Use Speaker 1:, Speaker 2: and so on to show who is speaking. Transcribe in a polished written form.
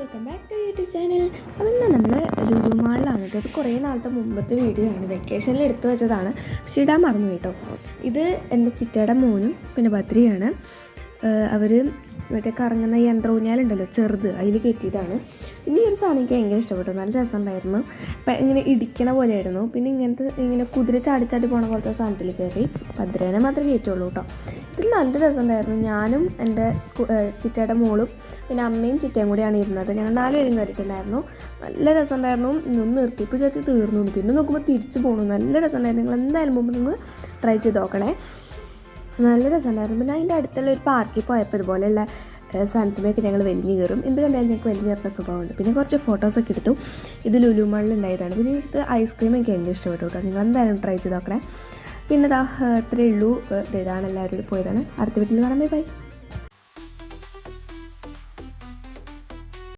Speaker 1: Welcome back to YouTube channel. അപ്പോൾ ഇന്ന് നമ്മൾ ലുലു മാളിലാണ് കേട്ടോ. ഇത് കുറേ നാളത്തെ മുമ്പത്തെ വീഡിയോ ആണ്, വെക്കേഷനിൽ എടുത്തു വെച്ചതാണ്, പക്ഷേ ഇടാൻ മറന്നു കേട്ടോ. ഇത് എൻ്റെ ചിറ്റയുടെ മോനും പിന്നെ ബദ്രിയാണ്. അവർ മറ്റേ കറങ്ങുന്ന യന്ത്രൂഞ്ഞാലുണ്ടല്ലോ ചെറുത്, അതിൽ കയറ്റിയതാണ്. പിന്നെ ഈ ഒരു സാധനം എനിക്ക് ഭയങ്കര ഇഷ്ടപ്പെട്ടു, നല്ല രസമുണ്ടായിരുന്നു. ഇങ്ങനെ ഇടിക്കണ പോലെ ആയിരുന്നു. പിന്നെ ഇങ്ങനെ കുതിര ചാടി പോണ പോലത്തെ സാധനത്തിൽ കയറി ഭദ്രേനെ മാത്രമേ കയറ്റുള്ളൂ കേട്ടോ. ഇതിൽ നല്ല രസമുണ്ടായിരുന്നു. ഞാനും എൻ്റെ ചിറ്റയുടെ മോളും പിന്നെ അമ്മയും ചിറ്റയും കൂടിയാണ് ഇരുന്നത്. ഞങ്ങൾ 4 പേരും കയറിയിട്ടുണ്ടായിരുന്നു. നല്ല രസമുണ്ടായിരുന്നു. ഒന്ന് നിർത്തിയപ്പോൾ ചേച്ചി തീർന്നു, പിന്നെ നോക്കുമ്പോൾ തിരിച്ചു പോകണു. നല്ല രസമുണ്ടായിരുന്നു. നിങ്ങൾ എന്തായാലും മുമ്പ് നിങ്ങൾ ട്രൈ ചെയ്ത് നോക്കണേ, നല്ല രസമുണ്ടായിരുന്നു. പിന്നെ അതിൻ്റെ അടുത്തുള്ള ഒരു പാർക്കിൽ പോയപ്പോൾ ഇതുപോലെയുള്ള സാധനത്തിലേക്ക് ഞങ്ങൾ വലിഞ്ഞ് കയറും. എന്ത് കണ്ടാലും ഞങ്ങൾക്ക് വലിഞ്ഞ് കയറുന്ന സ്വഭാവമുണ്ട്. പിന്നെ കുറച്ച് ഫോട്ടോസൊക്കെ എടുത്തു. ഇത് ലുലു മാളിൽ ഉണ്ടായതാണ്. പിന്നെ ഇവിടുത്തെ ഐസ്ക്രീം എനിക്ക് ഭയങ്കര ഇഷ്ടപ്പെട്ടു കേട്ടോ. നിങ്ങൾ എന്തായാലും ട്രൈ ചെയ്ത് നോക്കണേ. പിന്നെ ഇത്രയേ ഉള്ളൂ. ഇതാണ് എല്ലാവരും പോയതാണ്. അടുത്ത വീട്ടിൽ കാണാൻ ബൈ.